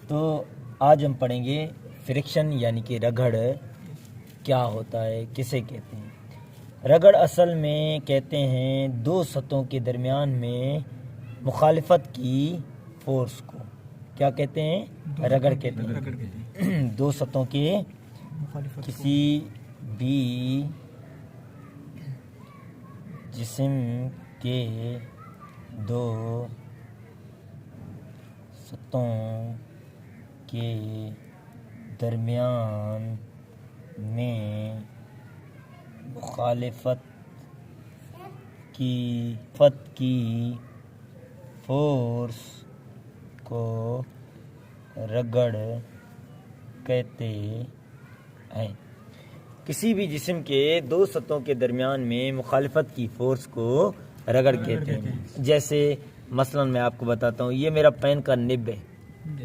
تو آج ہم پڑھیں گے فرکشن یعنی کہ رگڑ کیا ہوتا ہے، کسے کہتے ہیں۔ رگڑ اصل میں کہتے ہیں دو سطحوں کے درمیان میں مخالفت کی فورس کو کیا کہتے ہیں؟ رگڑ کہتے ہیں۔ دو سطحوں کے کسی بھی جسم کے دو سطحوں کے درمیان میں مخالفت کی فورس کو رگڑ کہتے ہیں۔ کسی بھی جسم کے دو سطحوں کے درمیان میں مخالفت کی فورس کو رگڑ کہتے ہیں۔ جیسے مثلا میں آپ کو بتاتا ہوں، یہ میرا پین کا نب ہے۔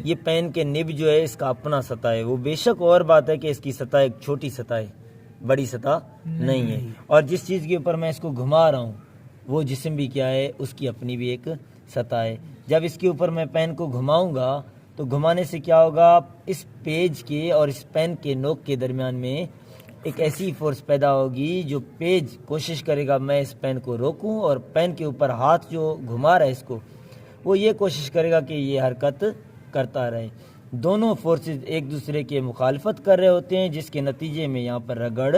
یہ پین کے نب جو ہے اس کا اپنا سطح ہے، وہ بے شک اور بات ہے کہ اس کی سطح ایک چھوٹی سطح ہے، بڑی سطح نہیں ہے، اور جس چیز کے اوپر میں اس کو گھما رہا ہوں وہ جسم بھی کیا ہے، اس کی اپنی بھی ایک سطح ہے۔ جب اس کے اوپر میں پین کو گھماؤں گا تو گھمانے سے کیا ہوگا، اس پیج کے اور اس پین کے نوک کے درمیان میں ایک ایسی فورس پیدا ہوگی جو پیج کوشش کرے گا میں اس پین کو روکوں، اور پین کے اوپر ہاتھ جو گھما رہا ہے اس کو، وہ یہ کوشش کرے گا کہ یہ حرکت کرتا رہے۔ دونوں فورسز ایک دوسرے کے مخالفت کر رہے ہوتے ہیں، جس کے نتیجے میں یہاں پر رگڑ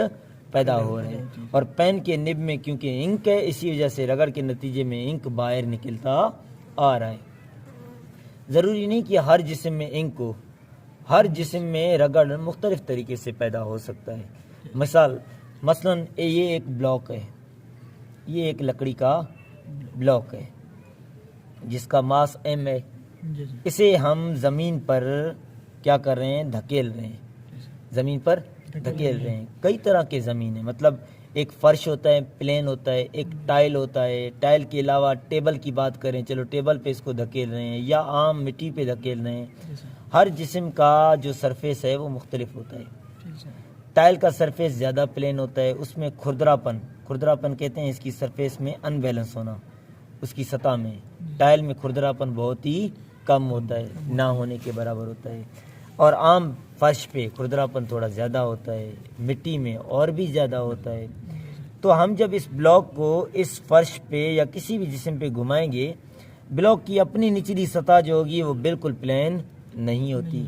پیدا ہو رہے ہیں۔ اور پین کے نب میں کیونکہ انک ہے، اسی وجہ سے رگڑ کے نتیجے میں انک باہر نکلتا آ رہا ہے۔ ضروری نہیں کہ ہر جسم میں انک ہو، ہر جسم میں رگڑ مختلف طریقے سے پیدا ہو سکتا ہے۔ مثلا یہ ایک بلاک ہے، یہ ایک لکڑی کا بلاک ہے جس کا ماس ایم ہے۔ اسے ہم زمین پر کیا کر رہے ہیں، دھکیل رہے ہیں، زمین پر دھکیل رہے ہیں۔ کئی طرح کے زمین ہیں، مطلب ایک فرش ہوتا ہے، پلین ہوتا ہے، ایک ٹائل ہوتا ہے، ٹائل کے علاوہ ٹیبل کی بات کریں، چلو ٹیبل پہ اس کو دھکیل رہے ہیں، یا عام مٹی پہ دھکیل رہے ہیں۔ ہر جسم کا جو سرفیس ہے وہ مختلف ہوتا ہے۔ ٹائل کا سرفیس زیادہ پلین ہوتا ہے، اس میں کھردراپن کہتے ہیں اس کی سرفیس میں ان بیلنس ہونا، اس کی سطح میں۔ ٹائل میں کھردراپن بہت ہی کم ہوتا ہے، نہ ہونے کے برابر ہوتا ہے، اور عام فرش پہ کھردراپن تھوڑا زیادہ ہوتا ہے، مٹی میں اور بھی زیادہ ہوتا ہے۔ تو ہم جب اس بلاک کو اس فرش پہ یا کسی بھی جسم پہ گھمائیں گے، بلاک کی اپنی نچلی سطح جو ہوگی وہ بالکل پلین نہیں ہوتی،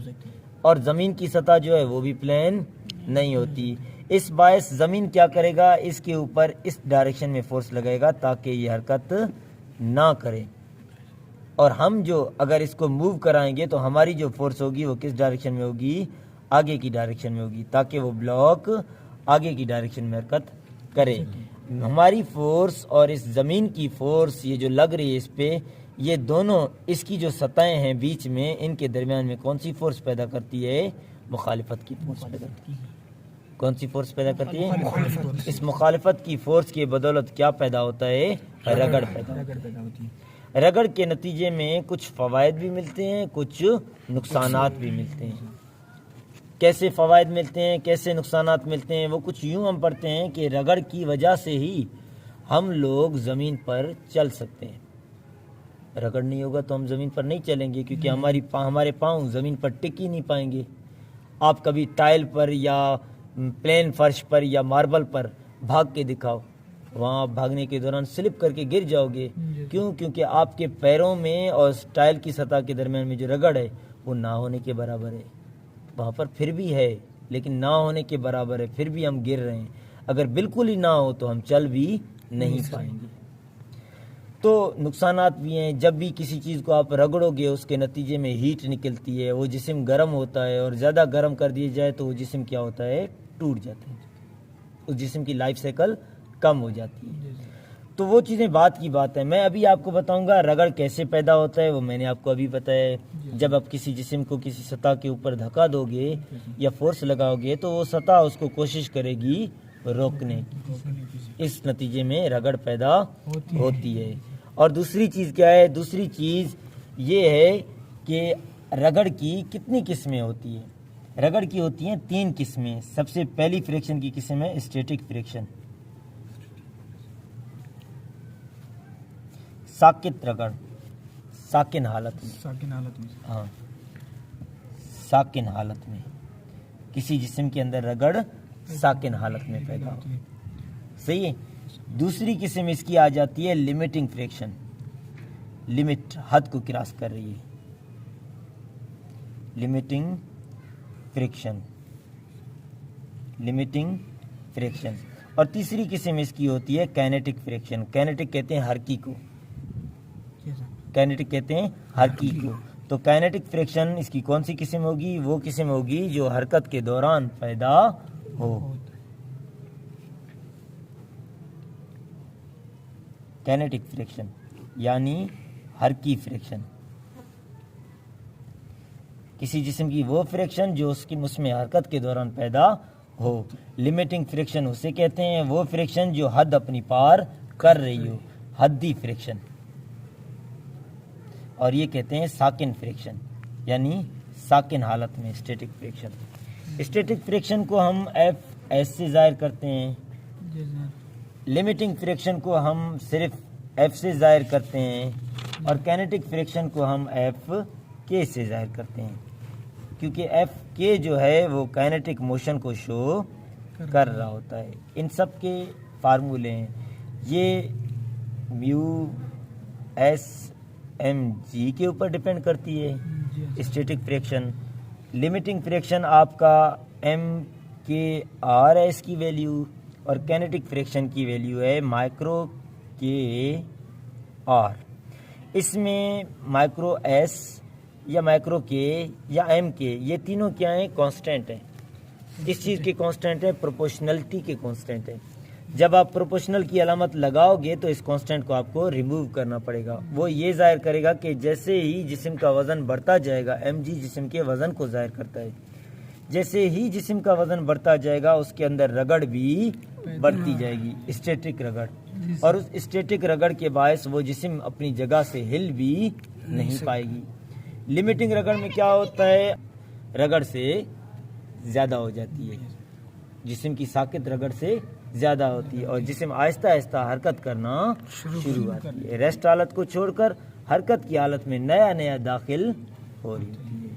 اور زمین کی سطح جو ہے وہ بھی پلین نہیں ہوتی۔ اس باعث زمین کیا کرے گا، اس کے اوپر اس ڈائریکشن میں فورس لگائے گا تاکہ یہ حرکت نہ کرے، اور ہم جو اگر اس کو موو کرائیں گے تو ہماری جو فورس ہوگی وہ کس ڈائریکشن میں ہوگی، آگے کی ڈائریکشن میں ہوگی، تاکہ وہ بلاک آگے کی ڈائریکشن میں حرکت کرے۔ ہماری فورس اور اس زمین کی فورس یہ جو لگ رہی ہے اس پہ، یہ دونوں اس کی جو سطحیں ہیں بیچ میں، ان کے درمیان میں کون سی فورس پیدا کرتی ہے، مخالفت کی فورس پیدا کرتی ہے۔ کون سی فورس پیدا کرتی ہے، اس مخالفت کی فورس کی بدولت کیا پیدا ہوتا ہے، رگڑ پیدا ہوتی ہے۔ رگڑ کے نتیجے میں کچھ فوائد بھی ملتے ہیں، کچھ نقصانات بھی ملتے ہیں۔ کیسے فوائد ملتے ہیں، کیسے نقصانات ملتے ہیں، وہ کچھ یوں ہم پڑھتے ہیں کہ رگڑ کی وجہ سے ہی ہم لوگ زمین پر چل سکتے ہیں۔ رگڑ نہیں ہوگا تو ہم زمین پر نہیں چلیں گے، کیونکہ ہمارے پاؤں زمین پر ٹک ہی نہیں پائیں گے۔ آپ کبھی ٹائل پر یا پلین فرش پر یا ماربل پر بھاگ کے دکھاؤ، وہاں بھاگنے کے دوران سلپ کر کے گر جاؤ گے۔ کیوں؟ کیونکہ آپ کے پیروں میں اور ٹائل کی سطح کے درمیان میں جو رگڑ ہے وہ نہ ہونے کے برابر ہے۔ وہاں پر پھر بھی ہے لیکن نہ ہونے کے برابر ہے، پھر بھی ہم گر رہے ہیں۔ اگر بالکل ہی نہ ہو تو ہم چل بھی نہیں پائیں گے۔ تو نقصانات بھی ہیں، جب بھی کسی چیز کو آپ رگڑو گے اس کے نتیجے میں ہیٹ نکلتی ہے، وہ جسم گرم ہوتا ہے، اور زیادہ گرم کر دیا جائے تو وہ جسم کیا ہوتا ہے، ٹوٹ جاتا ہے، اس جسم کی لائف سائیکل کم ہو جاتی ہے۔ تو وہ چیزیں بات کی بات ہے۔ میں ابھی آپ کو بتاؤں گا رگڑ کیسے پیدا ہوتا ہے، وہ میں نے آپ کو ابھی بتایا ہے۔ جب آپ کسی جسم کو کسی سطح کے اوپر دھکا دو گے یا فورس لگاؤ گے تو وہ سطح اس کو کوشش کرے گی روکنے کی، اس نتیجے میں رگڑ پیدا ہوتی ہے۔ اور دوسری چیز کیا ہے، دوسری چیز یہ ہے کہ رگڑ کی کتنی قسمیں ہوتی ہیں۔ رگڑ کی ہوتی ہیں 3 قسمیں۔ سب سے پہلی فریکشن کی قسم ہے اسٹیٹک فریکشن، ساکت رگڑ، ساکن حالت میں، ہاں ساکن حالت میں، کسی جسم کے اندر رگڑ ساکن حالت میں پیدا ہو، صحیح ہے۔ دوسری قسم اس کی آ جاتی ہے لمیٹنگ فریکشن، لمٹ حد کو کراس کر رہی ہے، لمیٹنگ فریکشن، لمیٹنگ فریکشن۔ اور تیسری قسم اس کی ہوتی ہے کائنیٹک فریکشن، کائنیٹک کہتے ہیں حرکی کو، کائنیٹک کہتے ہیں حرکی کو۔ تو کائنیٹک فریکشن اس کی کون سی قسم ہوگی؟ وہ قسم ہوگی جو حرکت کے دوران پیدا ہو، کائنیٹک فریکشن یعنی حرکی فریکشن، کسی جسم کی وہ فریکشن جو اس میں حرکت کے دوران پیدا ہو۔ لمیٹنگ فریکشن اسے کہتے ہیں وہ فریکشن جو حد اپنی پار کر رہی ہو، حدی فریکشن۔ اور یہ کہتے ہیں ساکن فریکشن، یعنی ساکن حالت میں اسٹیٹک فریکشن۔ اسٹیٹک فریکشن کو ہم ایف ایس سے ظاہر کرتے ہیں، لمیٹنگ فریکشن کو ہم صرف ایف سے ظاہر کرتے ہیں، اور کائنیٹک فریکشن کو ہم ایف کے سے ظاہر کرتے ہیں، کیونکہ ایف کے جو ہے وہ کائنیٹک موشن کو شو کر رہا ہوتا ہے۔ ان سب کے فارمولے ہیں، یہ میو ایس ایم جی کے اوپر ڈیپینڈ کرتی ہے اسٹیٹک فریکشن۔ لمیٹنگ فریکشن آپ کا ایم کے آر ہے اس کی ویلیو، اور کائنیٹک فریکشن کی ویلیو ہے مائکرو کے آر۔ اس میں مائکرو ایس یا مائکرو کے یا ایم کے، یہ تینوں کیا ہیں؟ کانسٹنٹ ہیں۔ کس چیز کے کانسٹنٹ ہے؟ پروپورشنلٹی کے کانسٹنٹ ہے۔ جب آپ پروپورشنل کی علامت لگاؤ گے تو اس کانسٹنٹ کو آپ کو ریموو کرنا پڑے گا۔ وہ یہ ظاہر کرے گا کہ جیسے ہی جسم کا وزن بڑھتا جائے گا، ایم جی جسم کے وزن کو ظاہر کرتا ہے، جیسے ہی جسم کا وزن بڑھتا جائے گا اس کے اندر رگڑ بھی بڑھتی جائے گی، اسٹیٹک رگڑ، اور اس اسٹیٹک رگڑ کے باعث وہ جسم اپنی جگہ سے ہل بھی نہیں پائے گی۔ لمیٹنگ رگڑ میں کیا ہوتا ہے؟ رگڑ سے زیادہ ہو جاتی ہے، جسم کی ساکت رگڑ سے زیادہ ہوتی ہے، اور جسم آہستہ آہستہ حرکت کرنا شروع ہوتی ہے، ریسٹ حالت کو چھوڑ کر حرکت کی حالت میں نیا نیا داخل ہو رہی ہوتی ہے۔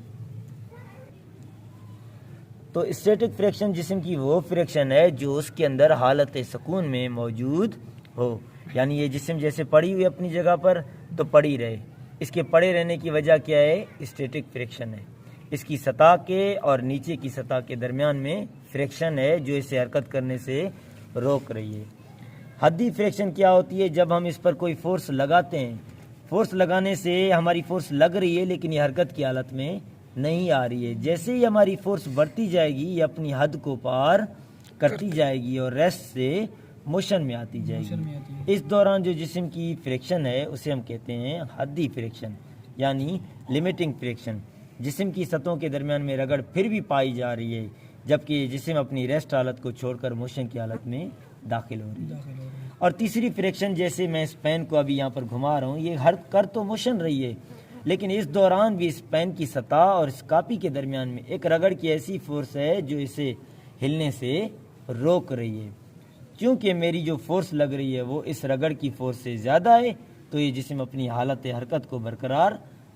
تو اسٹیٹک فریکشن جسم کی وہ فریکشن ہے جو اس کے اندر حالت سکون میں موجود ہو، یعنی یہ جسم جیسے پڑی ہوئی اپنی جگہ پر تو پڑی رہے، اس کے پڑے رہنے کی وجہ کیا ہے؟ اسٹیٹک فریکشن ہے۔ اس کی سطح کے اور نیچے کی سطح کے درمیان میں فریکشن ہے جو اسے حرکت کرنے سے روک رہی ہے۔ حدی فریکشن کیا ہوتی ہے؟ جب ہم اس پر کوئی فورس لگاتے ہیں، فورس لگانے سے ہماری فورس لگ رہی ہے لیکن یہ حرکت کی حالت میں نہیں آ رہی ہے، جیسے ہی ہماری فورس بڑھتی جائے گی یہ اپنی حد کو پار کرتی جائے گی اور ریسٹ سے موشن میں آتی جائے گی۔ اس دوران جو جسم کی فریکشن ہے اسے ہم کہتے ہیں حدی فریکشن یعنی لمیٹنگ فریکشن۔ جسم کی سطحوں کے درمیان میں رگڑ پھر بھی پائی جا رہی ہے جبکہ یہ جسم اپنی ریسٹ حالت کو چھوڑ کر موشن کی حالت میں داخل ہو رہی ہے۔ اور تیسری فریکشن، جیسے میں اس پین کو ابھی یہاں پر گھما رہا ہوں، یہ ہر کر تو موشن رہی ہے لیکن اس دوران بھی اس پین کی سطح اور اس کاپی کے درمیان میں ایک رگڑ کی ایسی فورس ہے جو اسے ہلنے سے روک رہی ہے۔ کیونکہ میری جو فورس لگ رہی ہے وہ اس رگڑ کی فورس سے زیادہ ہے تو یہ جسم اپنی حالت حرکت کو برقرار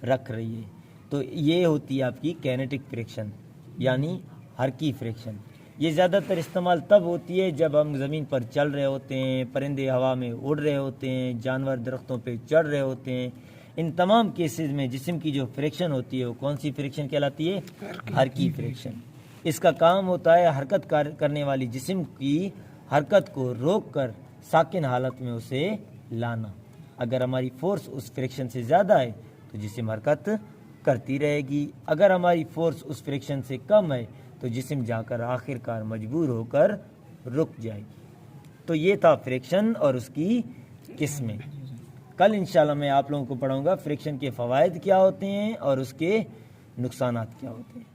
رکھ رہی ہے۔ تو یہ ہوتی ہے آپ کی کائنیٹک فریکشن یعنی حرکی فریکشن۔ یہ زیادہ تر استعمال تب ہوتی ہے جب ہم زمین پر چل رہے ہوتے ہیں، پرندے ہوا میں اڑ رہے ہوتے ہیں، جانور درختوں پہ چڑھ رہے ہوتے ہیں۔ ان تمام کیسز میں جسم کی جو فریکشن ہوتی ہے وہ کون سی فریکشن کہلاتی ہے؟ حرکی فریکشن۔ اس کا کام ہوتا ہے حرکت کرنے والی جسم کی حرکت کو روک کر ساکن حالت میں اسے لانا۔ اگر ہماری فورس اس فریکشن سے زیادہ ہے تو جسم حرکت کرتی رہے گی، اگر ہماری فورس اس فریکشن سے کم ہے تو جسم جا کر آخر کار مجبور ہو کر رک جائے گی۔ تو یہ تھا فریکشن اور اس کی قسمیں۔ کل انشاءاللہ میں آپ لوگوں کو پڑھاؤں گا فریکشن کے فوائد کیا ہوتے ہیں اور اس کے نقصانات کیا ہوتے ہیں۔